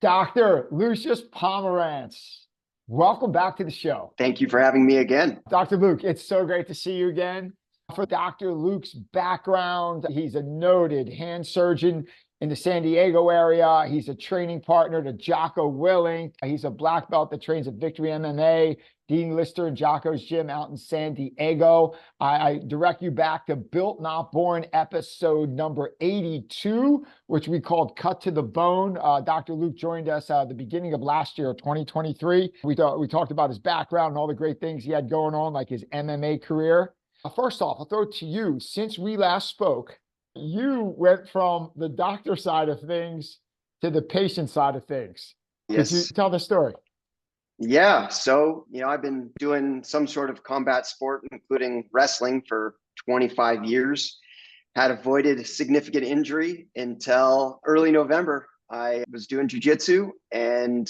Dr. Lucius Pomerantz. Welcome back to the show. Thank you for having me again. Dr. Luke, it's so great to see you again. For Dr. Luke's background, he's a noted hand surgeon in the San Diego area. He's a training partner to Jocko Willink. He's a black belt that trains at Victory MMA, Dean Lister and Jocko's gym out in San Diego. I direct you back to Built Not Born episode number 82, which we called Cut to the Bone. Dr. Luke joined us the beginning of last year, 2023. We talked about his background and all the great things he had going on, like his MMA career. First off, I'll throw it to you. Since we last spoke, you went from the doctor side of things to the patient side of things. Yes. Could you tell the story? Yeah. So, I've been doing some sort of combat sport, including wrestling, for 25 years. Had avoided significant injury until early November. I was doing jiu jitsu and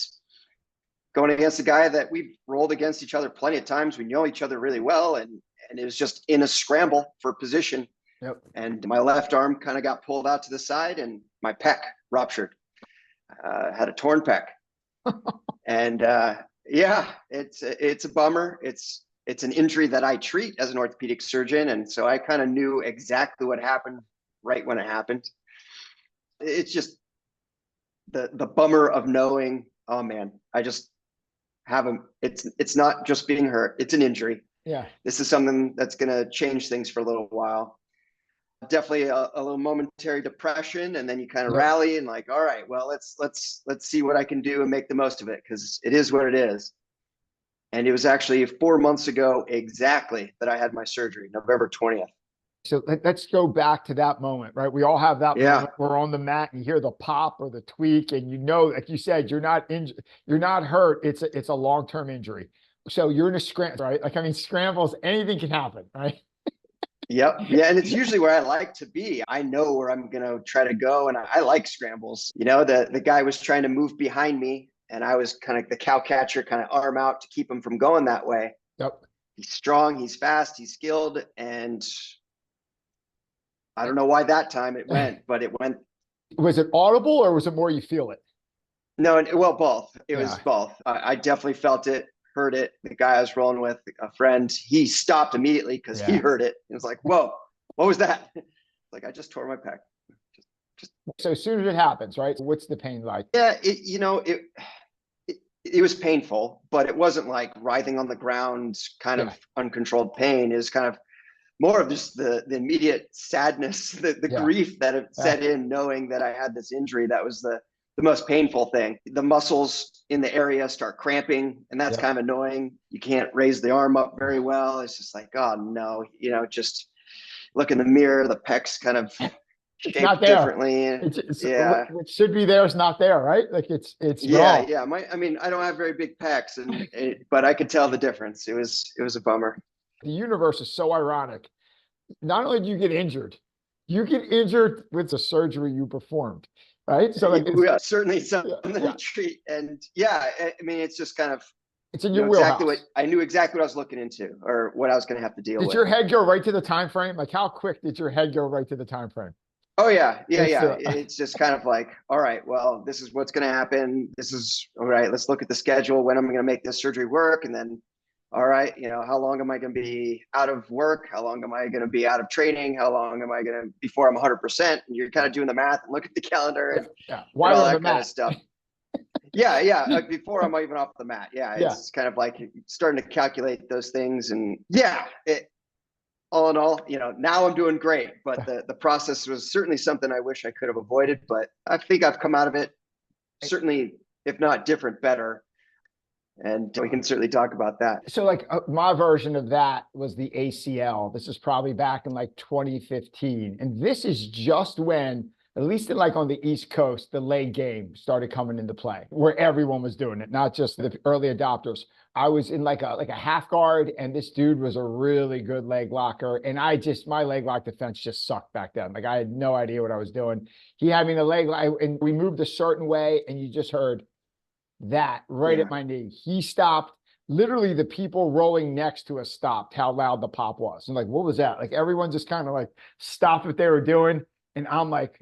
going against a guy that we've rolled against each other plenty of times. We know each other really well. And it was just in a scramble for position. Yep. And my left arm kind of got pulled out to the side and my pec ruptured. Had a torn pec. And yeah, it's a bummer. It's an injury that I treat as an orthopedic surgeon. And so I kind of knew exactly what happened right when it happened. It's just the bummer of knowing, oh man, I just have it's not just being hurt, it's an injury. Yeah. This is something that's going to change things for a little while. Definitely a little momentary depression, and then you kind of rally and like, all right, well, let's see what I can do and make the most of it, because it is what it is. And it was actually 4 months ago exactly that I had my surgery, November 20th. So let's go back to that moment, right? We all have that moment. We're on the mat and you hear the pop or the tweak, and like you said, you're not injured, you're not hurt. It's a long-term injury. So you're in a scramble, right? Scrambles, anything can happen, right? Yep. Yeah. And it's usually where I like to be. I know where I'm going to try to go. And I like scrambles. The guy was trying to move behind me, and I was kind of the cow catcher, kind of arm out to keep him from going that way. Yep. He's strong. He's fast. He's skilled. And I don't know why that time it went, but it went. Was it audible, or was it more you feel it? No, well, both. It was both. I definitely felt it. Heard it. The guy I was rolling with, a friend, he stopped immediately because he heard it. It was like, whoa, what was that? Like, I just tore my pec. So as soon as it happens, right? What's the pain like? Yeah, it was painful, but it wasn't like writhing on the ground, kind of uncontrolled pain. It was kind of more of just the immediate sadness, the grief that it set in, knowing that I had this injury. That was the most painful thing. The muscles in the area start cramping, and that's kind of annoying. You can't raise the arm up very well. It's just like, oh no, just look in the mirror. The pecs kind of shaped not there. Differently. What should be there is not there, right? Like it's yeah, wrong. yeah. I don't have very big pecs, but I could tell the difference. It was a bummer. The universe is so ironic. Not only do you get injured with the surgery you performed. Right. So certainly something to treat. And it's just kind of, it's in your wheelhouse. I knew exactly what I was looking into, or what I was going to have to deal with. Did your head go right to the time frame? Like, how quick did your head go right to the time frame? Oh yeah. It's just kind of like, all right, well, this is what's going to happen. This is all right. Let's look at the schedule. When am I going to make this surgery work? And then, all right, how long am I going to be out of work? How long am I going to be out of training? How long am I going to, before I'm 100%? And you're kind of doing the math and look at the calendar and, Why all that kind of stuff. Before I'm even off the mat. It's kind of like starting to calculate those things. And all in all, now I'm doing great. But the process was certainly something I wish I could have avoided. But I think I've come out of it, certainly, if not different, better. And we can certainly talk about that. So my version of that was the ACL. This is probably back in 2015. And this is just when, at least on the East Coast, the leg game started coming into play, where everyone was doing it, not just the early adopters. I was in like a half guard, and this dude was a really good leg locker. And my leg lock defense just sucked back then. I had no idea what I was doing. He had me in the leg, and we moved a certain way, and you just heard that right at my knee. He stopped. Literally, the people rolling next to us stopped how loud the pop was. And what was that? Everyone just kind of stopped what they were doing. And I'm like,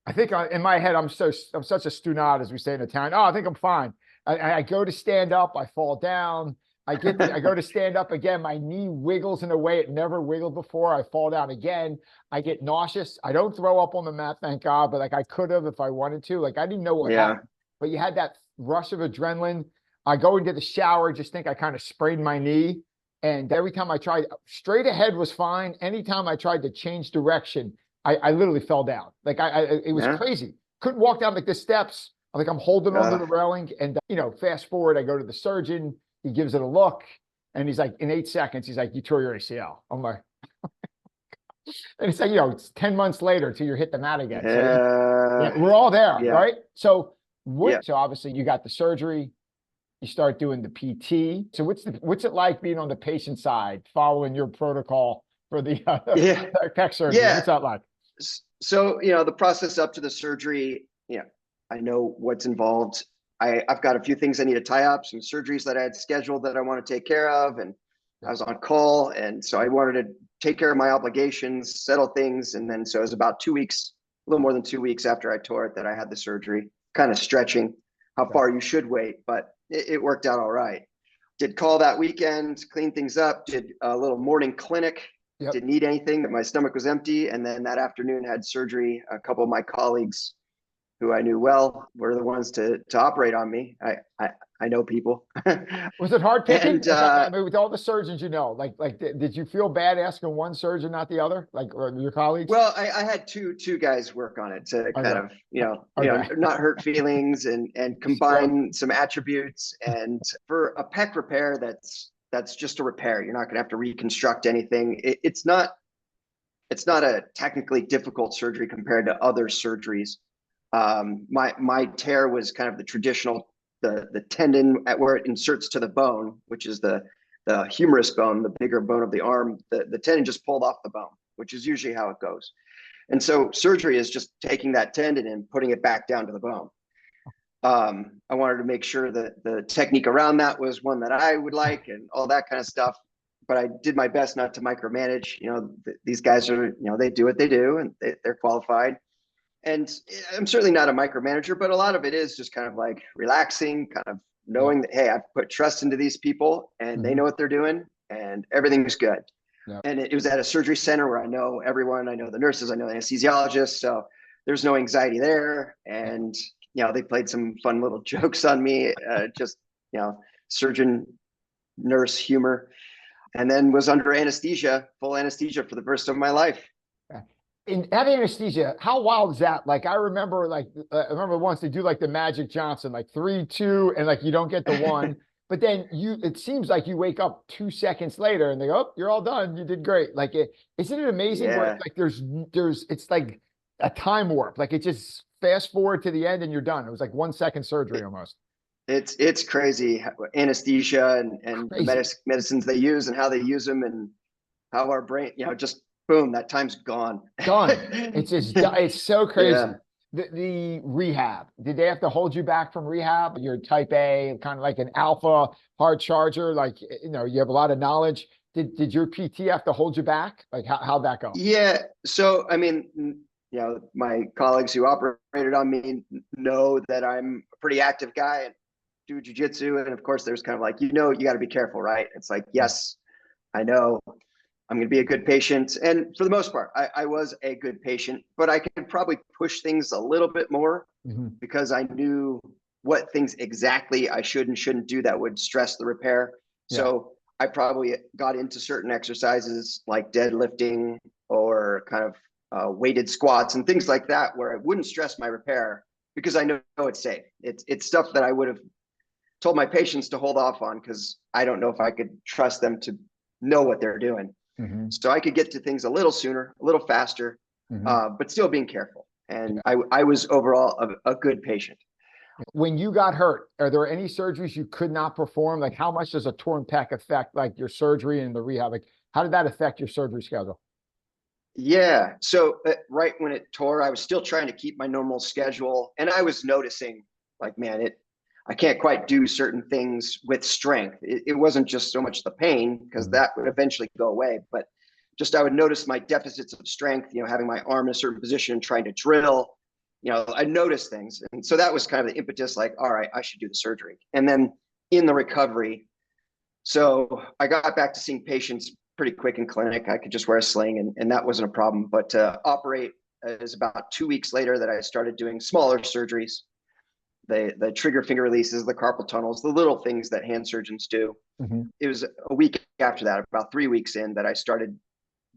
I think in my head, I'm such a stunad, as we say in the town. Oh, I think I'm fine. I go to stand up, I fall down. I go to stand up again. My knee wiggles in a way it never wiggled before. I fall down again. I get nauseous. I don't throw up on the mat, thank God, but like I could have if I wanted to. Like I didn't know what happened, but you had that rush of adrenaline. I go into the shower, just think I kind of sprained my knee. And every time I tried, straight ahead was fine. Anytime I tried to change direction, I literally fell down. Like it was crazy. Couldn't walk down like the steps. Like I'm holding onto the railing, and fast forward, I go to the surgeon. He gives it a look, and he's like, in 8 seconds, he's like, you tore your ACL. I'm like, and it's like, it's 10 months later till you hit the mat again. So we're all there, right? So so obviously you got the surgery, you start doing the PT. So what's it like being on the patient side, following your protocol for the pec surgery? What's that like? So, the process up to the surgery, I know what's involved. I've got a few things I need to tie up, some surgeries that I had scheduled that I want to take care of. And I was on call. And so I wanted to take care of my obligations, settle things. And then, so it was about 2 weeks, a little more than 2 weeks after I tore it that I had the surgery, kind of stretching how far you should wait, but it worked out all right. Did call that weekend, cleaned things up, did a little morning clinic. Didn't need anything, my stomach was empty. And then that afternoon had surgery. A couple of my colleagues who I knew well were the ones to operate on me. I know people. Was it hard picking? And, I mean, with all the surgeons, did you feel bad asking one surgeon, not the other, or your colleagues? Well, I had two guys work on it to kind of, not hurt feelings and combine some attributes. And for a pec repair, that's just a repair. You're not going to have to reconstruct anything. It's not a technically difficult surgery compared to other surgeries. My tear was kind of the traditional, the tendon at where it inserts to the bone, which is the humerus bone, the bigger bone of the arm. The tendon just pulled off the bone, which is usually how it goes. And so surgery is just taking that tendon and putting it back down to the bone. I wanted to make sure that the technique around that was one that I would like and all that kind of stuff. But I did my best not to micromanage. These guys are, they do what they do and they're qualified. And I'm certainly not a micromanager, but a lot of it is just kind of like relaxing, kind of knowing that, hey, I've put trust into these people and they know what they're doing and everything's good. And it was at a surgery center where I know everyone, I know the nurses, I know the anesthesiologists. So there's no anxiety there. And, they played some fun little jokes on me, just, surgeon nurse humor, and then was under anesthesia, full anesthesia for the first of my life. In having anesthesia, how wild is that? Like I remember, once they do like the Magic Johnson, like 3, 2, and like you don't get the 1, but then it seems like you wake up 2 seconds later and they go, oh, you're all done. You did great. Like isn't it amazing? Where, like it's like a time warp. Like it just fast forward to the end and you're done. It was like 1 second surgery almost. It's crazy. Anesthesia and the medicines they use and how they use them and how our brain, just boom, that time's gone. It's so crazy. The rehab, did they have to hold you back from rehab? You're type A, kind of like an alpha hard charger, like, you have a lot of knowledge. Did your PT have to hold you back? Like how'd that go? Yeah. So, I mean, my colleagues who operated on me know that I'm a pretty active guy and do jiu-jitsu. And of course there's kind of like, you got to be careful, right? It's like, yes, I know I'm going to be a good patient. And for the most part, I was a good patient, but I could probably push things a little bit more because I knew what things exactly I should and shouldn't do that would stress the repair. So I probably got into certain exercises like deadlifting or kind of weighted squats and things like that, where it wouldn't stress my repair because I know it's safe. It's stuff that I would have told my patients to hold off on because I don't know if I could trust them to know what they're doing. So I could get to things a little sooner, a little faster, but still being careful. And I was overall a good patient. When you got hurt, are there any surgeries you could not perform? Like how much does a torn pec affect like your surgery and the rehab? Like how did that affect your surgery schedule? Yeah. So right when it tore, I was still trying to keep my normal schedule. And I was noticing like, man, I can't quite do certain things with strength. It wasn't just so much the pain because that would eventually go away, but just I would notice my deficits of strength, having my arm in a certain position, trying to drill, I noticed things. And so that was kind of the impetus, like, all right, I should do the surgery. And then in the recovery, so I got back to seeing patients pretty quick in clinic. I could just wear a sling and that wasn't a problem. But to operate is about 2 weeks later that I started doing smaller surgeries, the trigger finger releases, the carpal tunnels, the little things that hand surgeons do. It was a week after that, about 3 weeks in, that I started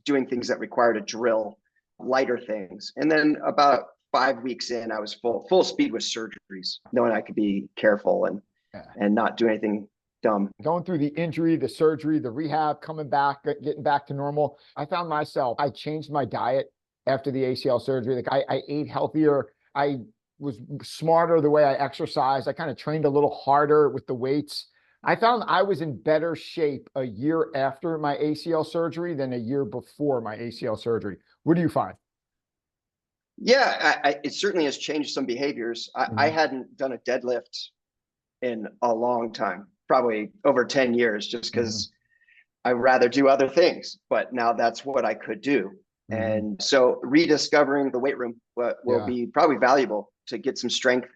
doing things that required a drill, lighter things. And then about 5 weeks in, I was full speed with surgeries, knowing I could be careful and not do anything dumb. Going through the injury, the surgery, the rehab, coming back, getting back to normal. I found myself, I changed my diet after the ACL surgery. Like I ate healthier. I was smarter the way I exercised. I kind of trained a little harder with the weights. I found I was in better shape a year after my ACL surgery than a year before my ACL surgery. What do you find? Yeah, it certainly has changed some behaviors. I hadn't done a deadlift in a long time, probably over 10 years, just because I'd rather do other things. But now that's what I could do. And so rediscovering the weight room will be probably valuable to get some strength,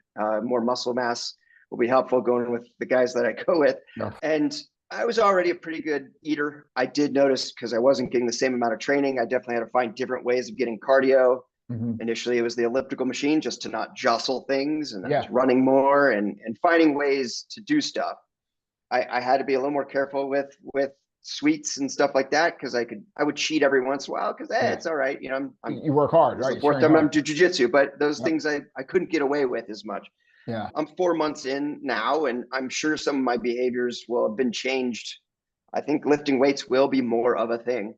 more muscle mass will be helpful going with the guys that I go with. And I was already a pretty good eater. I did notice, because I wasn't getting the same amount of training, I definitely had to find different ways of getting cardio. Initially, it was the elliptical machine, just to not jostle things, and I was running more and finding ways to do stuff. I had to be a little more careful with sweets and stuff like that, because I would cheat every once in a while, because it's all right, you work hard, right? The fourth time I'm jiu-jitsu, but those things I couldn't get away with as much. I'm 4 months in now, and I'm sure some of my behaviors will have been changed. I think lifting weights will be more of a thing,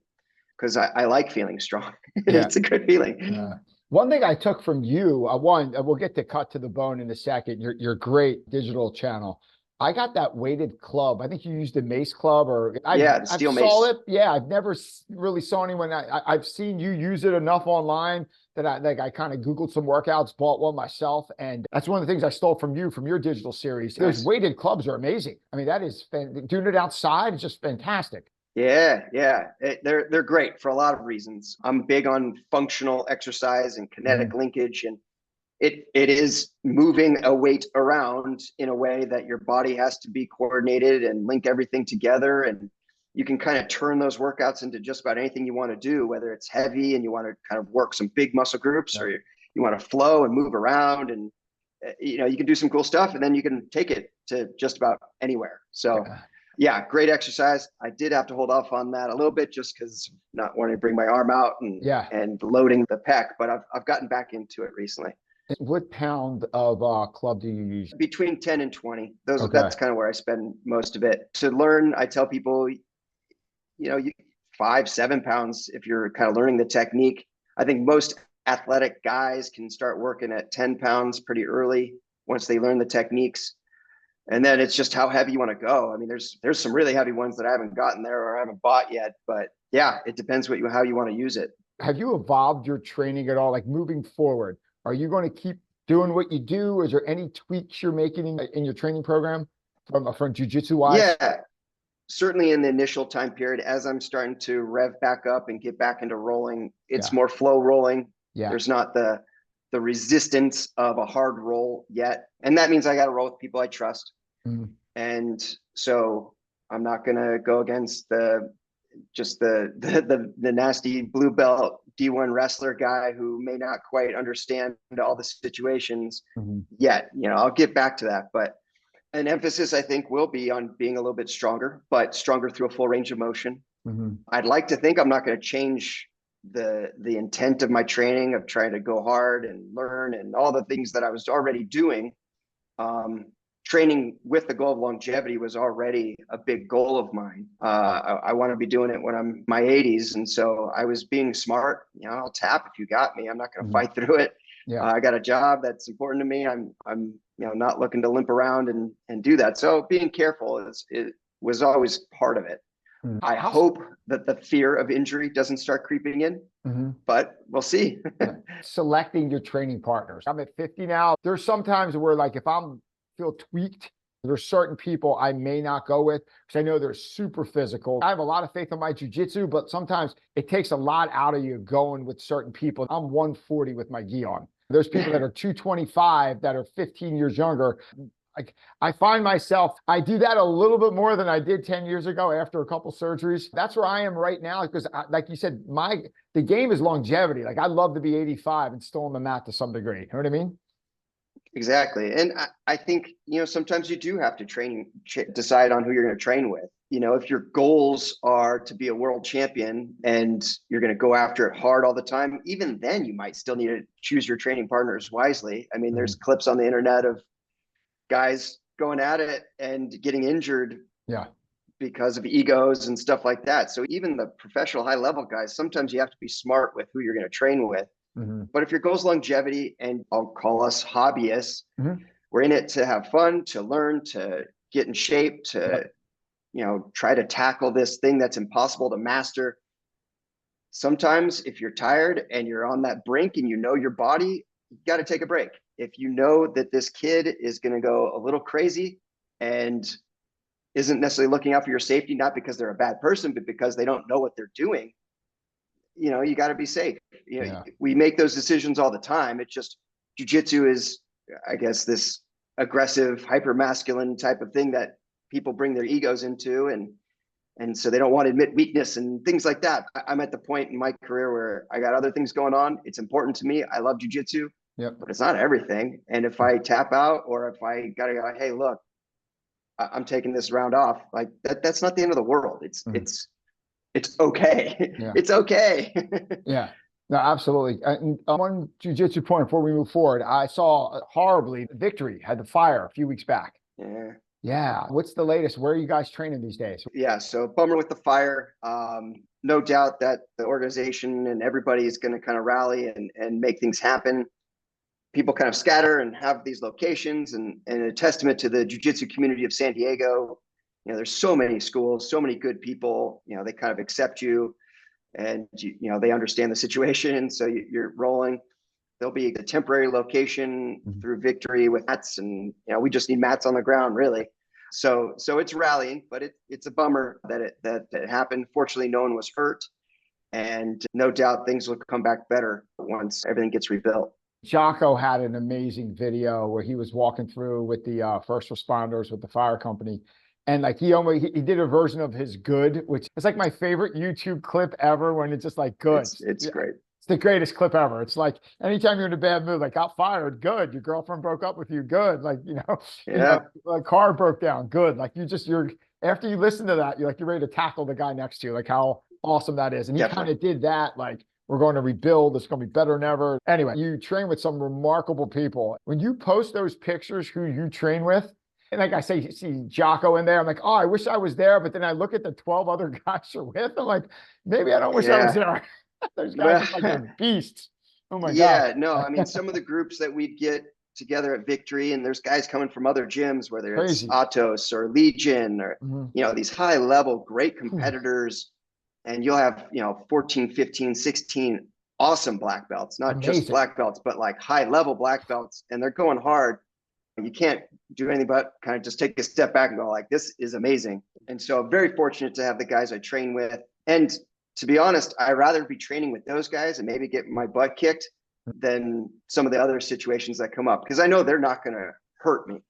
because I like feeling strong. It's a good feeling. One thing I took from you, we'll get to cut to the bone in a second, your great digital channel. I got that weighted club. I think you used a mace club, or the steel mace. Saw it. Yeah, I've never really saw anyone. I've seen you use it enough online that I kind of Googled some workouts, bought one myself, and that's one of the things I stole from you from your digital series. Nice. Those weighted clubs are amazing. I mean, that is doing it outside is just fantastic. Yeah, they're great for a lot of reasons. I'm big on functional exercise and kinetic linkage, and it is moving a weight around in a way that your body has to be coordinated and link everything together. And you can kind of turn those workouts into just about anything you want to do, whether it's heavy and you want to kind of work some big muscle groups, or you want to flow and move around, and you can do some cool stuff, and then you can take it to just about anywhere. So yeah, great exercise. I did have to hold off on that a little bit, just because not wanting to bring my arm out and loading the pec, but I've gotten back into it recently. What pound of club do you use? Between 10 and 20. That's kind of where I spend most of it. To learn, I tell people, 5-7 pounds if you're kind of learning the technique. I think most athletic guys can start working at 10 pounds pretty early once they learn the techniques. And then it's just how heavy you want to go. I mean, there's some really heavy ones that I haven't gotten there or I haven't bought yet, but yeah, it depends how you want to use it. Have you evolved your training at all? Like moving forward, are you going to keep doing what you do? Is there any tweaks you're making in your training program from jiu-jitsu wise? Yeah, certainly in the initial time period, as I'm starting to rev back up and get back into rolling, it's more flow rolling. There's not the resistance of a hard roll yet. And that means I got to roll with people I trust. And so I'm not going to go against the nasty blue belt D1 wrestler guy who may not quite understand all the situations yet. I'll get back to that, but an emphasis I think will be on being a little bit stronger, but stronger through a full range of motion. I'd like to think I'm not going to change the intent of my training of trying to go hard and learn and all the things that I was already doing. Training with the goal of longevity was already a big goal of mine. I want to be doing it when I'm in my 80s. And so I was being smart. I'll tap if you got me. I'm not going to fight through it. I got a job that's important to me. I'm not looking to limp around and do that. So being careful it was always part of it. I hope that the fear of injury doesn't start creeping in, but we'll see. Selecting your training partners. I'm at 50 now. There's some times where, like, if feel tweaked, there's certain people I may not go with because I know they're super physical. I have a lot of faith in my jiu-jitsu, but sometimes it takes a lot out of you going with certain people. I'm 140 with my gi on. There's people that are 225 that are 15 years younger. Like, I find myself, I do that a little bit more than I did 10 years ago after a couple surgeries. That's where I am right now because, like you said, the game is longevity. Like, I'd love to be 85 and still on the mat to some degree. You know what I mean? Exactly. And I think, sometimes you do have to decide on who you're going to train with. If your goals are to be a world champion and you're going to go after it hard all the time, even then you might still need to choose your training partners wisely. I mean, there's clips on the internet of guys going at it and getting injured because of egos and stuff like that. So even the professional high level guys, sometimes you have to be smart with who you're going to train with. But if your goal is longevity, and I'll call us hobbyists, we're in it to have fun, to learn, to get in shape, to try to tackle this thing that's impossible to master. Sometimes if you're tired and you're on that brink and your body, you got to take a break. If you know that this kid is going to go a little crazy and isn't necessarily looking out for your safety, not because they're a bad person, but because they don't know what they're doing, you got to be safe. We make those decisions all the time. It's just jiu-jitsu is, I guess, this aggressive, hyper masculine type of thing that people bring their egos into. And so they don't want to admit weakness and things like that. I'm at the point in my career where I got other things going on. It's important to me. I love jiu-jitsu, but it's not everything. And if I tap out, or if I got to go, hey, look, I'm taking this round off, like that's not the end of the world. It's okay. It's okay. No, absolutely. And one jiu-jitsu point before we move forward, I saw horribly Victory had the fire a few weeks back. Yeah. What's the latest? Where are you guys training these days? Yeah. So bummer with the fire. No doubt that the organization and everybody is going to kind of rally and make things happen. People kind of scatter and have these locations, and a testament to the jiu-jitsu community of San Diego. There's so many schools, so many good people, they kind of accept you, and they understand the situation. So you're rolling. There'll be a temporary location through Victory with mats, and we just need mats on the ground, really. So it's rallying, but it's a bummer that it happened. Fortunately, no one was hurt, and no doubt things will come back better once everything gets rebuilt. Jocko had an amazing video where he was walking through with the first responders with the fire company. And like he did a version of his good, which is like my favorite YouTube clip ever, when it's just like good. It's great. It's the greatest clip ever. It's like anytime you're in a bad mood, like got fired, good. Your girlfriend broke up with you, good. Like, like car broke down, good. Like you're after you listen to that, you're ready to tackle the guy next to you, like how awesome that is. And he kind of did that, like, we're going to rebuild. It's going to be better than ever. Anyway, you train with some remarkable people. When you post those pictures, who you train with, and like I say, see Jocko in there, I'm like, oh, I wish I was there. But then I look at the 12 other guys you're with, I'm like, maybe I don't wish I was there. Those guys are like they're beasts. Oh my God. Yeah, no, I mean, some of the groups that we'd get together at Victory, and there's guys coming from other gyms, whether it's Atos or Legion or, these high level, great competitors. And you'll have, 14, 15, 16 awesome black belts, not just black belts, but like high level black belts. And they're going hard. You can't do anything but kind of just take a step back and go like, this is amazing. And so I'm very fortunate to have the guys I train with. And to be honest, I'd rather be training with those guys and maybe get my butt kicked than some of the other situations that come up, because I know they're not going to hurt me.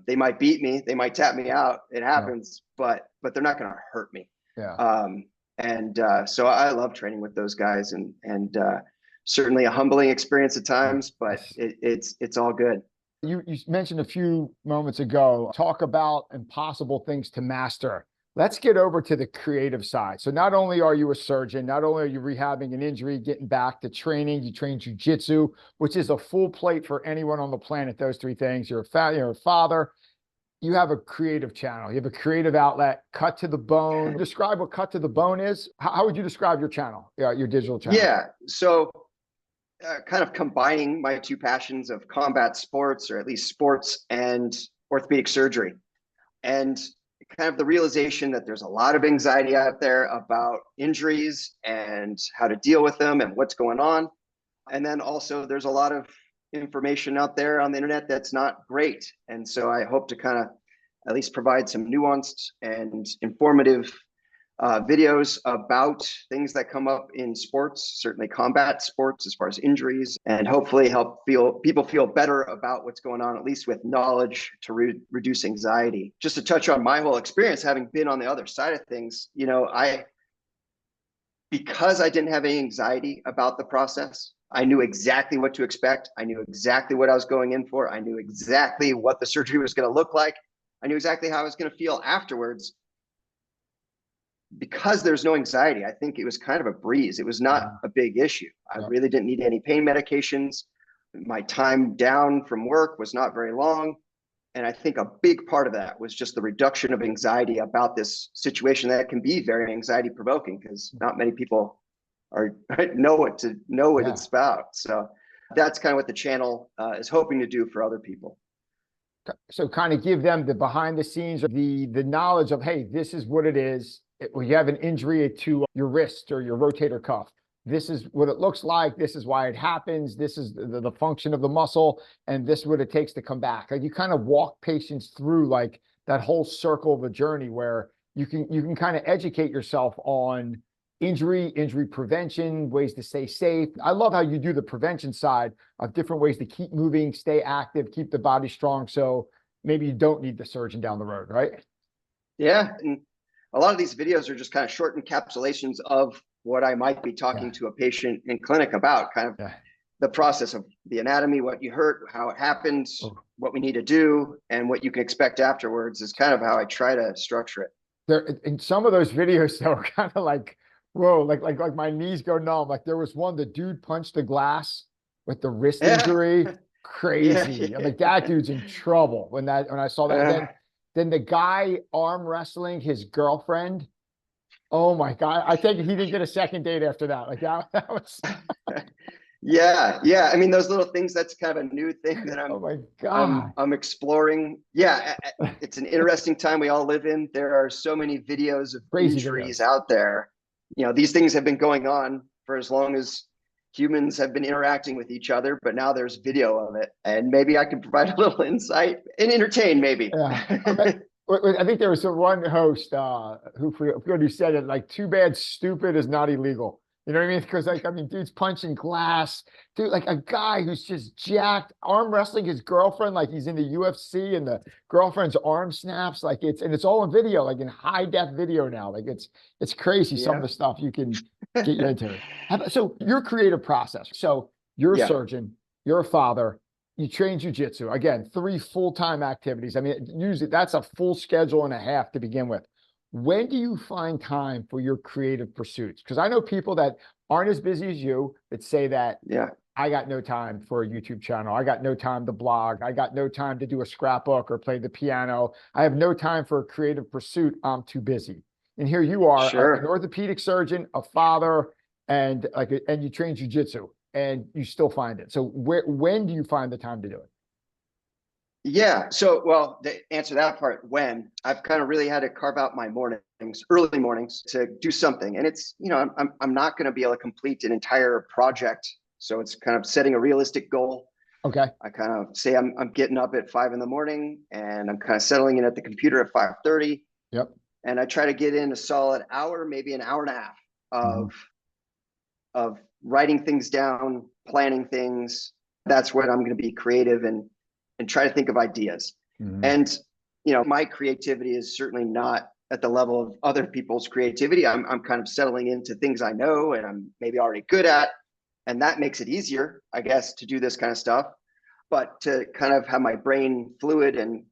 They might beat me. They might tap me out. It happens, but they're not going to hurt me. So I love training with those guys, and certainly a humbling experience at times, but it's all good. You mentioned a few moments ago, talk about impossible things to master. Let's get over to the creative side. So not only are you a surgeon, not only are you rehabbing an injury, getting back to training, you train jiu-jitsu, which is a full plate for anyone on the planet, those three things. You're a father. You have a creative channel. You have a creative outlet, Cut to the Bone. Describe what Cut to the Bone is. How would you describe your channel, your digital channel? Yeah. So kind of combining my two passions of combat sports, or at least sports, and orthopedic surgery. And kind of the realization that there's a lot of anxiety out there about injuries and how to deal with them and what's going on. And then also there's a lot of information out there on the internet that's not great. And so I hope to kind of at least provide some nuanced and informative videos about things that come up in sports, certainly combat sports, as far as injuries, and hopefully help people feel better about what's going on, at least with knowledge to reduce anxiety. Just to touch on my whole experience, having been on the other side of things, because I didn't have any anxiety about the process, I knew exactly what to expect. I knew exactly what I was going in for. I knew exactly what the surgery was going to look like. I knew exactly how I was going to feel afterwards. Because there's no anxiety, I think it was kind of a breeze. It was not a big issue. I really didn't need any pain medications. My time down from work was not very long. And I think a big part of that was just the reduction of anxiety about this situation that can be very anxiety provoking, because not many people know what it's about. So that's kind of what the channel is hoping to do for other people. So kind of give them the behind the scenes, the knowledge of, hey, this is what it is. When you have an injury to your wrist or your rotator cuff, this is what it looks like. This is why it happens. This is the function of the muscle, and this is what it takes to come back. Like, you kind of walk patients through like that whole circle of a journey where you can kind of educate yourself on injury prevention, ways to stay safe. I love how you do the prevention side of different ways to keep moving, stay active, keep the body strong. So maybe you don't need the surgeon down the road, right? Yeah. And a lot of these videos are just kind of short encapsulations of what I might be talking to a patient in clinic about, kind of the process of the anatomy, what you hurt, how it happens, what we need to do, and what you can expect afterwards is kind of how I try to structure it. There, in some of those videos, though, are kind of like, whoa, like my knees go numb. Like, there was one, the dude punched the glass with the wrist injury. Crazy. I'm like, that dude's in trouble when I saw that. Then the guy arm wrestling his girlfriend. Oh my God. I think he didn't get a second date after that. Like, that was Yeah. I mean, those little things, that's kind of a new thing that oh my God. I'm exploring. Yeah, it's an interesting time we all live in. There are so many videos of Crazy injuries videos out there. These things have been going on for as long as humans have been interacting with each other, but now there's video of it, and maybe I can provide a little insight and entertain, maybe. I think there was one host who said it, like, too bad stupid is not illegal. You know what I mean? Because, like, I mean, dude's punching glass. Dude, like a guy who's just jacked, arm wrestling his girlfriend like he's in the UFC, and the girlfriend's arm snaps. Like, it's all in video, like in high def video now. Like, it's crazy some of the stuff you can get you into. So your creative process. So you're a surgeon, you're a father, you train jiu-jitsu. Again, 3 full-time activities. I mean, usually that's a full schedule and a half to begin with. When do you find time for your creative pursuits? Because I know people that aren't as busy as you that say that, I got no time for a YouTube channel. I got no time to blog. I got no time to do a scrapbook or play the piano. I have no time for a creative pursuit. I'm too busy. And here you are, an orthopedic surgeon, a father, and you train jiu-jitsu, and you still find it. So when do you find the time to do it? Yeah. So, well, to answer that part, when I've kind of really had to carve out my mornings, early mornings, to do something. And it's, I'm not going to be able to complete an entire project. So it's kind of setting a realistic goal. Okay. I kind of say I'm getting up at 5 a.m. and I'm kind of settling in at the computer at 5:30. Yep. And I try to get in a solid hour, maybe an hour and a half of writing things down, planning things. That's when I'm going to be creative and try to think of ideas. And, my creativity is certainly not at the level of other people's creativity. I'm kind of settling into things I know and I'm maybe already good at, and that makes it easier, I guess, to do this kind of stuff. But to kind of have my brain fluid and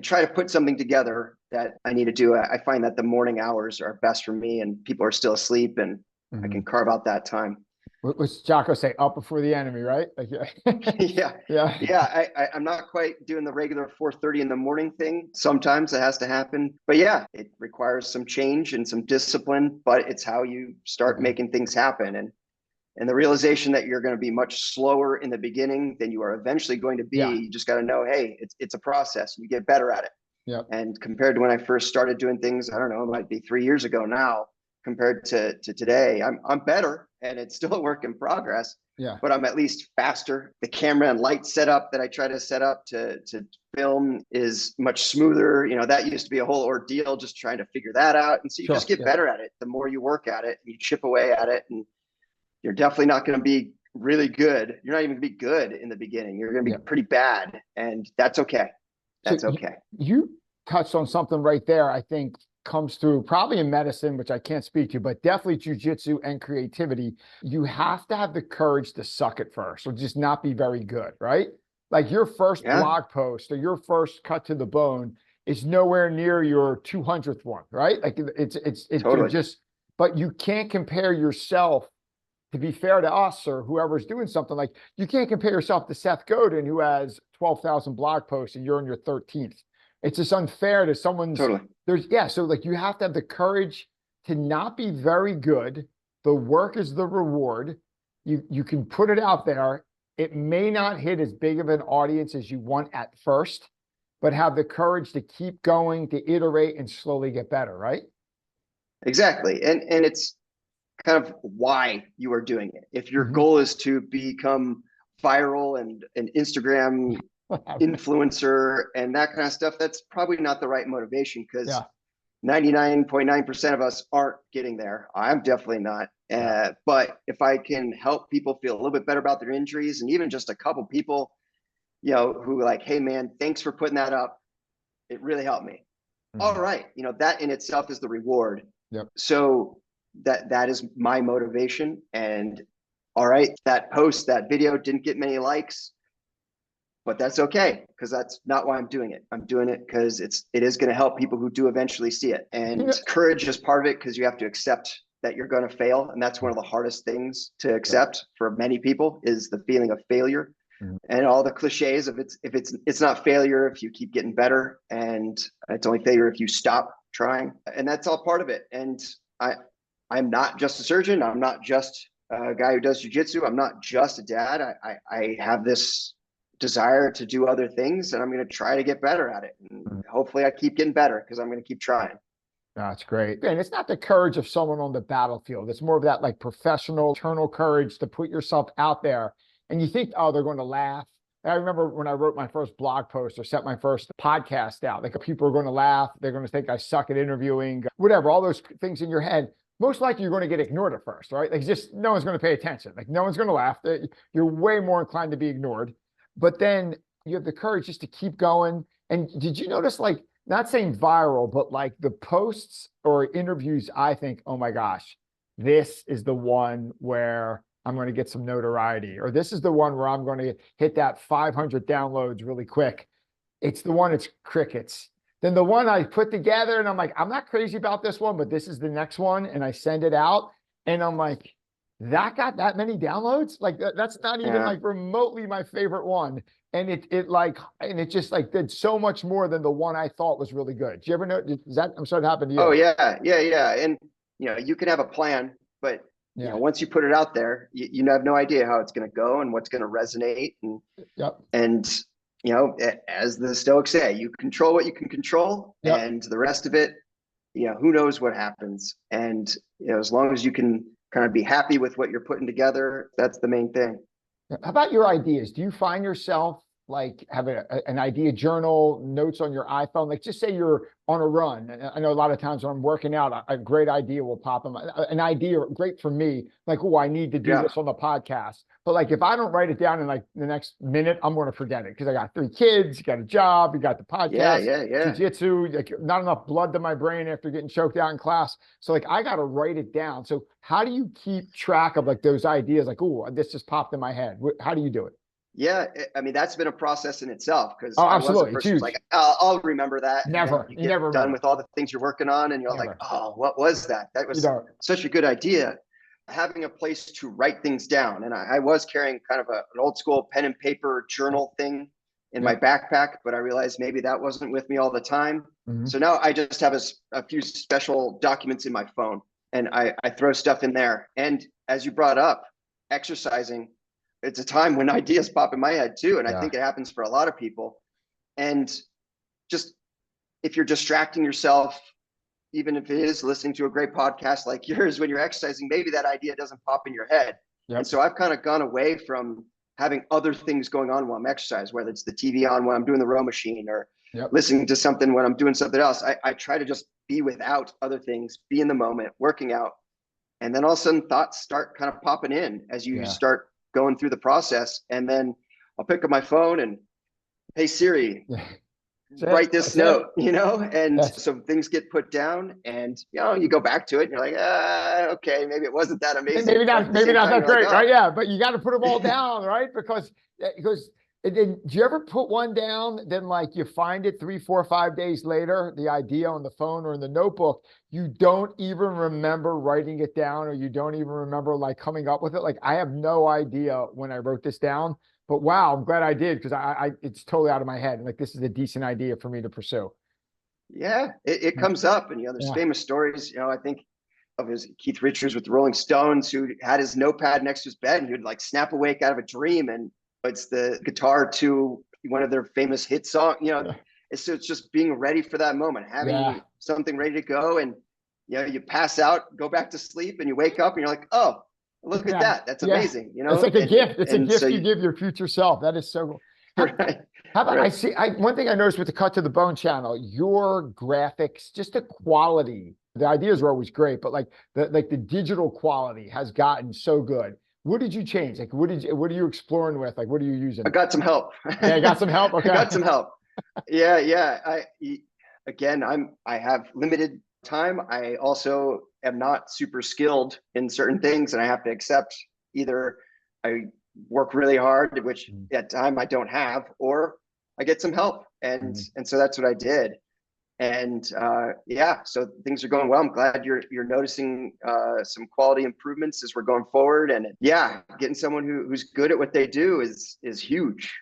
try to put something together that I need to do, I find that the morning hours are best for me, and people are still asleep, and I can carve out that time. What's Jocko say? Up before the enemy, right? Like, I'm not quite doing the regular 4:30 in the morning thing. Sometimes it has to happen, but it requires some change and some discipline, but it's how you start making things happen. And the realization that you're going to be much slower in the beginning than you are eventually going to be. You just got to know, hey, it's a process, and you get better at it. And compared to when I first started doing things, I don't know, it might be 3 years ago now, compared to today, I'm better, and it's still a work in progress. Yeah. but I'm at least faster. The camera and light setup that I try to set up to film is much smoother. You know, that used to be a whole ordeal just trying to figure that out. And so you just get better at it. The more you work at it and you chip away at it, and you're definitely not going to be really good. You're not even going to be good in the beginning. You're going to be pretty bad, and that's okay. That's okay. You touched on something right there, I think comes through probably in medicine, which I can't speak to, but definitely jujitsu and creativity. You have to have the courage to suck at first or just not be very good, right? Like your first blog post or your first cut to the bone is nowhere near your 200th one, right? Like it's totally. Just, but you can't compare yourself, to be fair to us or whoever's doing something. Like you can't compare yourself to Seth Godin, who has 12,000 blog posts and you're on your 13th. It's just unfair to someone's so like you have to have the courage to not be very good. The work is the reward. You can put it out there. It may not hit as big of an audience as you want at first, but have the courage to keep going, to iterate and slowly get better, right? Exactly. And it's kind of why you are doing it. If your goal is to become viral and an Instagram influencer and that kind of stuff, that's probably not the right motivation, because 99.9% of us aren't getting there. I'm definitely not. But if I can help people feel a little bit better about their injuries, and even just a couple people, you know, who like, hey man, thanks for putting that up, it really helped me. All right, you know, that in itself is the reward. So that is my motivation. And all right, that post, that video didn't get many likes, but that's okay, because that's not why I'm doing it. I'm doing it because it is going to help people who do eventually see it. And courage is part of it, because you have to accept that you're going to fail. And that's one of the hardest things to accept for many people, is the feeling of failure. And all the cliches of it's not failure if you keep getting better, and it's only failure if you stop trying. And that's all part of it. And I'm not just a surgeon. I'm not just a guy who does jiu-jitsu. I'm not just a dad. I have this desire to do other things, and I'm going to try to get better at it. And hopefully I keep getting better, because I'm going to keep trying. That's great. And it's not the courage of someone on the battlefield. It's more of that like professional, internal courage to put yourself out there. And you think, oh, they're going to laugh. I remember when I wrote my first blog post or set my first podcast out, like people are going to laugh. They're going to think I suck at interviewing, whatever, all those things in your head. Most likely you're going to get ignored at first, right? Like just no one's going to pay attention. Like no one's going to laugh. You're way more inclined to be ignored. But then you have the courage just to keep going. And did you notice, like, not saying viral, but like the posts or interviews, I think, oh my gosh, this is the one where I'm going to get some notoriety, or this is the one where I'm going to hit that 500 downloads really quick. It's the one, it's crickets. Then the one I put together and I'm like, I'm not crazy about this one, but this is the next one. And I send it out and I'm like, that got that many downloads? Like that's not even like remotely my favorite one. And it just like did so much more than the one I thought was really good. Do you ever know, is that, I'm sorry, it happened to you? Oh yeah. And you know, you can have a plan, but you know, once you put it out there, you have no idea how it's going to go and what's going to resonate. And, and, you know, as the Stoics say, you control what you can control, and the rest of it, you know, who knows what happens. And, you know, as long as you can kind of be happy with what you're putting together, that's the main thing. How about your ideas? Do you find yourself like have an idea journal, notes on your iPhone? Like just say you're on a run. I know a lot of times when I'm working out, a great idea will pop in. An idea great for me, like, oh, I need to do this on the podcast. But like if I don't write it down in like the next minute, I'm going to forget it, because I got 3 kids, you got a job, you got the podcast, jiu-jitsu, like not enough blood to my brain after getting choked out in class. So like I got to write it down. So how do you keep track of like those ideas? Like, oh, this just popped in my head. How do you do it? Yeah, I mean, that's been a process in itself, because I was a person who's like, I'll remember that. Never. You never done with all the things you're working on, and you're like, oh, what was that? That was such a good idea. Having a place to write things down. And I was carrying kind of an old school pen and paper journal thing in my backpack, but I realized maybe that wasn't with me all the time. So now I just have a few special documents in my phone, and I throw stuff in there. And as you brought up, exercising, it's a time when ideas pop in my head too. And I think it happens for a lot of people. And just, if you're distracting yourself, even if it is listening to a great podcast like yours when you're exercising, maybe that idea doesn't pop in your head. Yep. And so I've kind of gone away from having other things going on while I'm exercising, whether it's the TV on when I'm doing the row machine or Yep. listening to something when I'm doing something else. I try to just be without other things, be in the moment, working out. And then all of a sudden thoughts start kind of popping in as you start going through the process. And then I'll pick up my phone and, hey, Siri, write this note, you know? And so things get put down and, you know, you go back to it and you're like, okay, maybe it wasn't that amazing. Maybe not that great, like, right? Yeah, but you got to put them all down, right? Because and then, do you ever put one down, then like you find it 3, 4, 5 days later, the idea on the phone or in the notebook, you don't even remember writing it down, or you don't even remember like coming up with it? Like, I have no idea when I wrote this down, but wow, I'm glad I did, because I it's totally out of my head. Like, this is a decent idea for me to pursue. Yeah, it comes up, and, you know, there's famous stories, you know, I think of his Keith Richards with the Rolling Stones, who had his notepad next to his bed, and he would like snap awake out of a dream, and it's the guitar to one of their famous hit song, you know. It's just being ready for that moment, having something ready to go, and, you know, you pass out, go back to sleep, and you wake up and you're like, oh, look at that. That's amazing. You know, it's like a gift. It's a gift you give your future self. That is so cool. How about, one thing I noticed with the Cut to the Bone channel, your graphics, just the quality, the ideas were always great, but like the digital quality has gotten so good. What did you change? Like, what are you exploring with? Like, what are you using? I got some help. Yeah, I got some help. Okay. I got some help. Yeah. I have limited time. I also am not super skilled in certain things, and I have to accept either I work really hard, which at time I don't have, or I get some help. And so that's what I did. And so things are going well. I'm glad you're noticing some quality improvements as we're going forward. And getting someone who's good at what they do is huge.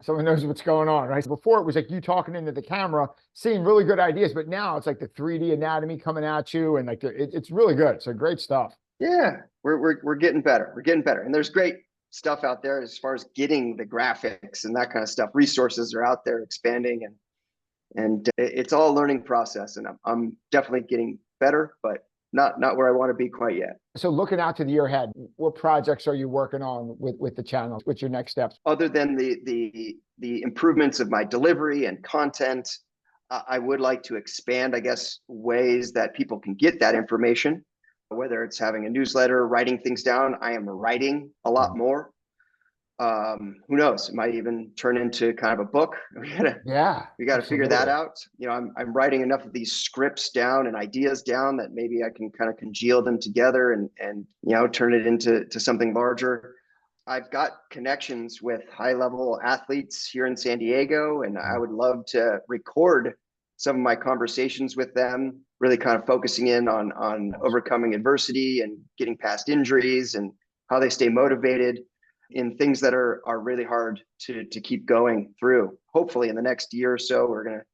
Someone knows what's going on, right? Before it was like you talking into the camera, seeing really good ideas, but now it's like the 3D anatomy coming at you, and like it's really good. So great stuff. Yeah, we're getting better. We're getting better, and there's great stuff out there as far as getting the graphics and that kind of stuff. Resources are out there expanding, and it's all a learning process, and I'm definitely getting better, but not where I want to be quite yet. So looking out to the year ahead, what projects are you working on with the channel? What's your next steps? Other than the improvements of my delivery and content, I would like to expand, I guess, ways that people can get that information, whether it's having a newsletter, writing things down. I am writing a lot more. Who knows? It might even turn into kind of a book. We gotta figure that out. You know, I'm writing enough of these scripts down and ideas down that maybe I can kind of congeal them together and you know, turn it into something larger. I've got connections with high-level athletes here in San Diego, and I would love to record some of my conversations with them, really kind of focusing in on overcoming adversity and getting past injuries and how they stay motivated in things that are really hard to keep going through. Hopefully in the next year or so, we're going to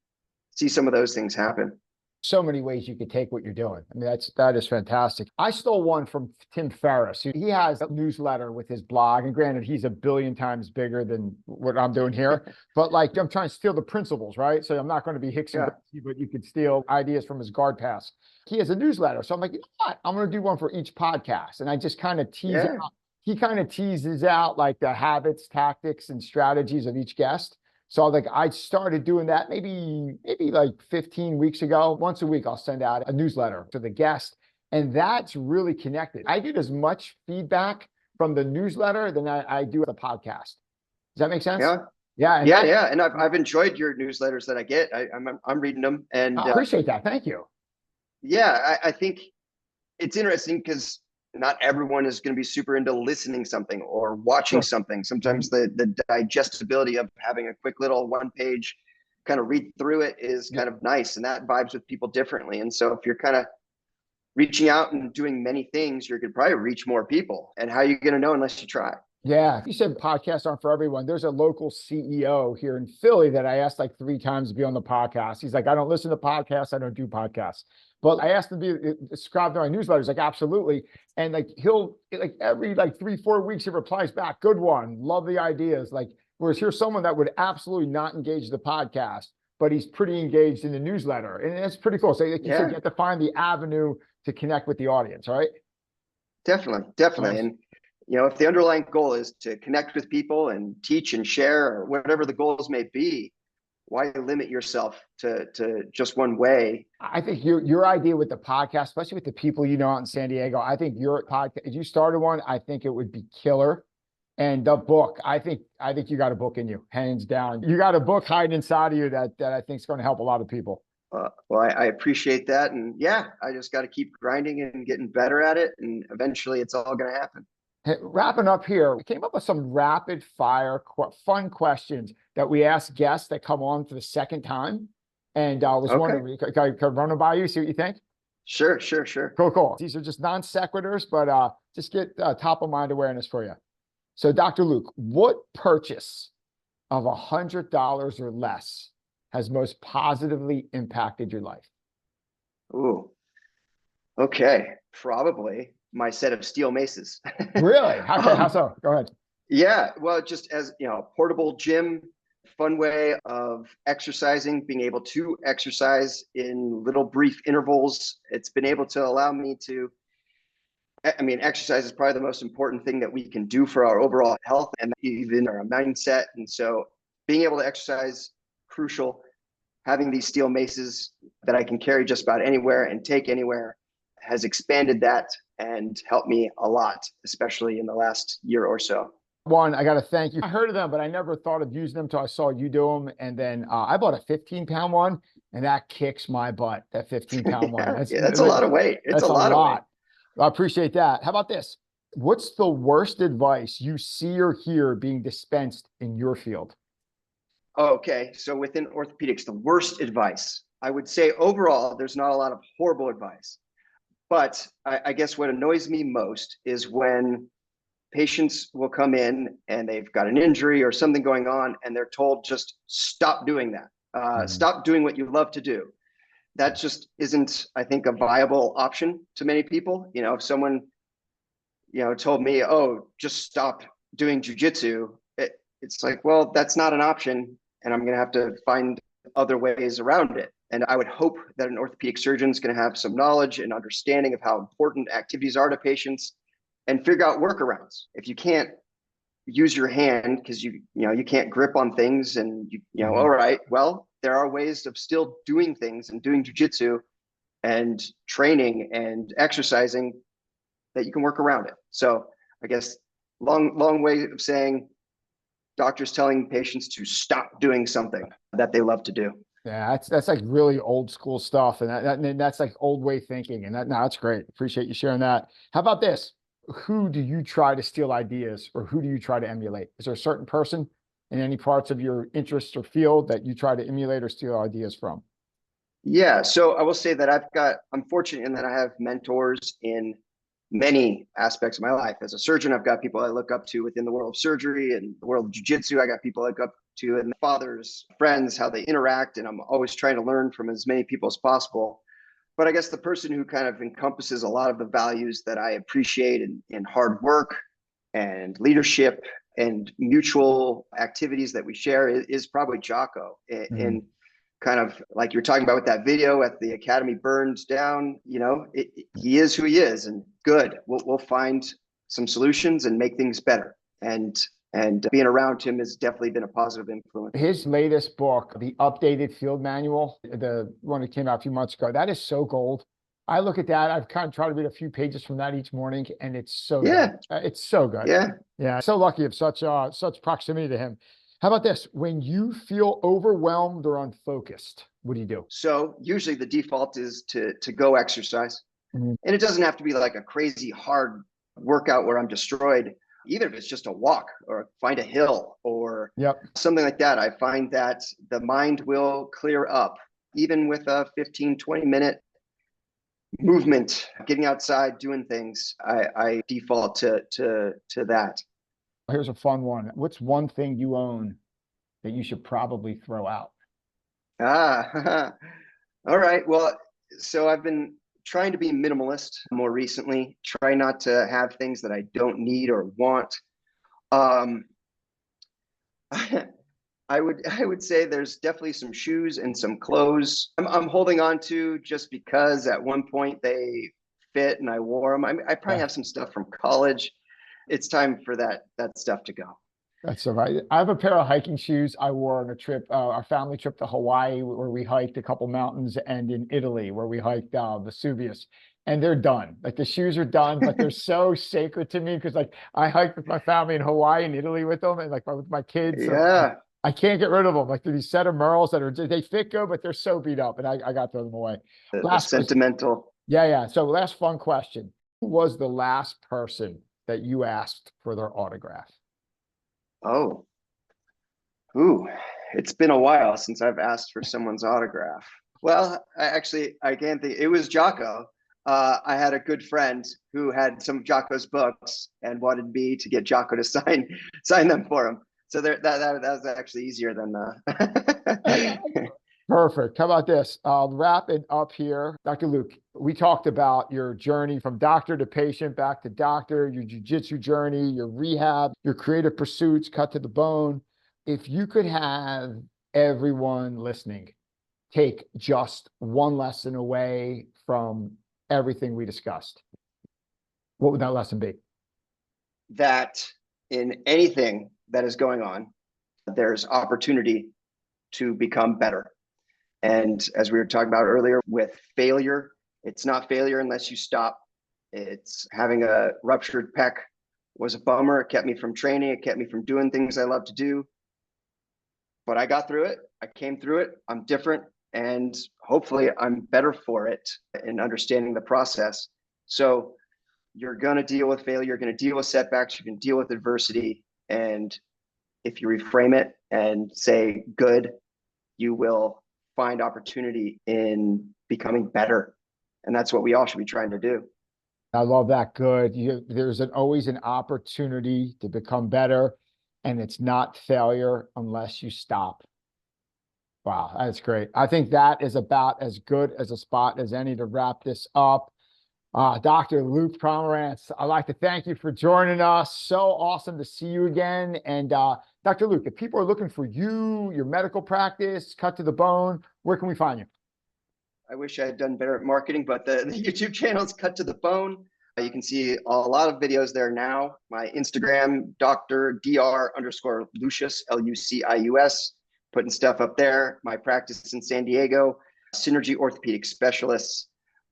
see some of those things happen. So many ways you could take what you're doing. I mean, that is fantastic. I stole one from Tim Ferriss. He has a newsletter with his blog, and granted, he's a billion times bigger than what I'm doing here, but like, I'm trying to steal the principles, right? So I'm not going to be Hickson, but you could steal ideas from his guard pass. He has a newsletter. So I'm like, you know what? I'm going to do one for each podcast. And I just kind of tease it out. He kind of teases out like the habits, tactics, and strategies of each guest. So like I started doing that maybe like 15 weeks ago. Once a week, I'll send out a newsletter to the guest, and that's really connected. I get as much feedback from the newsletter than I do the podcast. Does that make sense? Yeah. And I've enjoyed your newsletters that I get. I'm reading them, and I appreciate that. Thank you. Yeah, I think it's interesting because not everyone is going to be super into listening something or watching something. Sometimes the digestibility of having a quick little one-page kind of read through it is kind of nice, and that vibes with people differently. And so if you're kind of reaching out and doing many things, you could probably reach more people. And how are you going to know unless you try? Yeah. You said podcasts aren't for everyone. There's a local CEO here in Philly that I asked like 3 times to be on the podcast. He's like, I don't listen to podcasts. I don't do podcasts. But I asked him to be subscribed to my newsletter. He's like, absolutely. And like, he'll like every like 3-4 weeks, he replies back, good one. Love the ideas. Like, whereas here's someone that would absolutely not engage the podcast, but he's pretty engaged in the newsletter. And that's pretty cool. So like you said, you have to find the avenue to connect with the audience, right? Definitely. Nice. And if the underlying goal is to connect with people and teach and share, or whatever the goals may be, why limit yourself to just one way? I think your idea with the podcast, especially with the people out in San Diego, I think your podcast, if you started one, I think it would be killer. And the book, I think you got a book in you, hands down. You got a book hiding inside of you that I think is going to help a lot of people. Well, I appreciate that. And yeah, I just got to keep grinding and getting better at it. And eventually it's all going to happen. Hey, wrapping up here, we came up with some rapid fire, fun questions that we ask guests that come on for the second time. And I was wondering, can I run them by you, see what you think? Sure. Cool. These are just non sequiturs, but just get top of mind awareness for you. So, Dr. Luke, what purchase of $100 or less has most positively impacted your life? Ooh, okay. Probably my set of steel maces. Really? How so? Go ahead. Yeah. Well, just as, portable gym, fun way of exercising, being able to exercise in little brief intervals. It's been able to allow me to, exercise is probably the most important thing that we can do for our overall health and even our mindset. And so being able to exercise, crucial. Having these steel maces that I can carry just about anywhere and take anywhere has expanded that and helped me a lot, especially in the last year or so. One, I got to thank you. I heard of them, but I never thought of using them until I saw you do them. And then I bought a 15-pound one, and that kicks my butt, that 15-pound one. That's a lot of weight. It's a lot of weight. I appreciate that. How about this? What's the worst advice you see or hear being dispensed in your field? Okay, so within orthopedics, the worst advice, I would say overall, there's not a lot of horrible advice. But I guess what annoys me most is when patients will come in and they've got an injury or something going on, and they're told, just stop doing that. Stop doing what you love to do. That just isn't, I think, a viable option to many people. If someone, told me, oh, just stop doing jujitsu, it's like, well, that's not an option. And I'm going to have to find other ways around it. And I would hope that an orthopedic surgeon is going to have some knowledge and understanding of how important activities are to patients and figure out workarounds. If you can't use your hand because you can't grip on things, and all right, well, there are ways of still doing things and doing jujitsu and training and exercising that you can work around it. So I guess long way of saying, doctors telling patients to stop doing something that they love to do. Yeah, that's like really old school stuff, and that's like old way thinking, and that's great. Appreciate you sharing that. How about this? Who do you try to steal ideas, or who do you try to emulate? Is there a certain person in any parts of your interest or field that you try to emulate or steal ideas from? Yeah, so I will say that I'm fortunate in that I have mentors in many aspects of my life. As a surgeon, I've got people I look up to within the world of surgery and the world of jiu-jitsu. I got people I look up to and fathers, friends, how they interact, and I'm always trying to learn from as many people as possible. But I guess the person who kind of encompasses a lot of the values that I appreciate in hard work and leadership and mutual activities that we share is probably Jocko. And kind of like you're talking about with that video at the Academy burns down, he is who he is, and good. We'll find some solutions and make things better. And being around him has definitely been a positive influence. His latest book, the updated field manual, the one that came out a few months ago, that is so gold. I look at that. I've kind of tried to read a few pages from that each morning, and it's so good. It's so good. Yeah. So lucky of such proximity to him. How about this? When you feel overwhelmed or unfocused, what do you do? So usually the default is to go exercise. And it doesn't have to be like a crazy hard workout where I'm destroyed. Even if it's just a walk or find a hill or something like that, I find that the mind will clear up, even with a 15, 20-minute movement, getting outside, doing things. I default to that. Here's a fun one. What's one thing you own that you should probably throw out? All right. Well, so I've been trying to be minimalist more recently. Try not to have things that I don't need or want. I would say there's definitely some shoes and some clothes I'm holding on to just because at one point they fit and I wore them. I probably have some stuff from college it's time for that stuff to go. That's all right. I have a pair of hiking shoes I wore on a trip, our family trip to Hawaii, where we hiked a couple mountains, and in Italy, where we hiked Vesuvius. And they're done. Like the shoes are done, but they're so sacred to me because like I hiked with my family in Hawaii and Italy with them, and like with my kids. So Yeah. I can't get rid of them. Like these set of Merles that are they fit good, but they're so beat up, and I got to throw them away. The sentimental. Yeah. So last fun question: who was the last person that you asked for their autograph? Oh, ooh, it's been a while since I've asked for someone's autograph. Well, I can't think. It was Jocko. I had a good friend who had some of Jocko's books and wanted me to get Jocko to sign them for him. So that was actually easier than Perfect. How about this? I'll wrap it up here. Dr. Luke, we talked about your journey from doctor to patient, back to doctor, your jiu-jitsu journey, your rehab, your creative pursuits, cut to the bone. If you could have everyone listening take just one lesson away from everything we discussed, what would that lesson be? That in anything that is going on, there's opportunity to become better. And as we were talking about earlier, with failure, it's not failure unless you stop. It's having a ruptured pec was a bummer. It kept me from training. It kept me from doing things I love to do. But I got through it. I came through it. I'm different. And hopefully I'm better for it in understanding the process. So you're going to deal with failure. You're going to deal with setbacks. You can deal with adversity. And if you reframe it and say good, you will find opportunity in becoming better. And that's what we all should be trying to do. I love that. Good. There's always an opportunity to become better, and it's not failure unless you stop. Wow, that's great. I think that is about as good as a spot as any to wrap this up. Dr. Luke Pomerantz, I'd like to thank you for joining us. So awesome to see you again. And Dr. Luke, if people are looking for you, your medical practice, cut to the bone, where can we find you? I wish I had done better at marketing, but the YouTube channel is Cut to the Bone. You can see a lot of videos there now. My Instagram, Dr.Dr_Lucius, Lucius, putting stuff up there. My practice in San Diego, Synergy Orthopedic Specialists.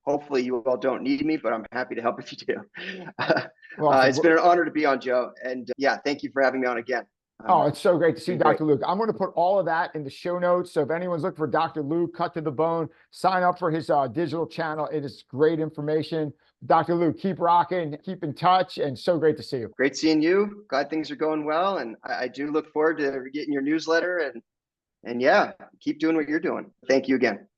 Hopefully you all don't need me, but I'm happy to help if you do. It's been an honor to be on, Joe. And yeah, thank you for having me on again. Oh, it's so great to see Dr. Luke. I'm going to put all of that in the show notes. So if anyone's looking for Dr. Luke, Cut to the Bone, sign up for his digital channel. It is great information. Dr. Luke, keep rocking, keep in touch, and so great to see you. Great seeing you. Glad things are going well. And I do look forward to getting your newsletter. And yeah, keep doing what you're doing. Thank you again.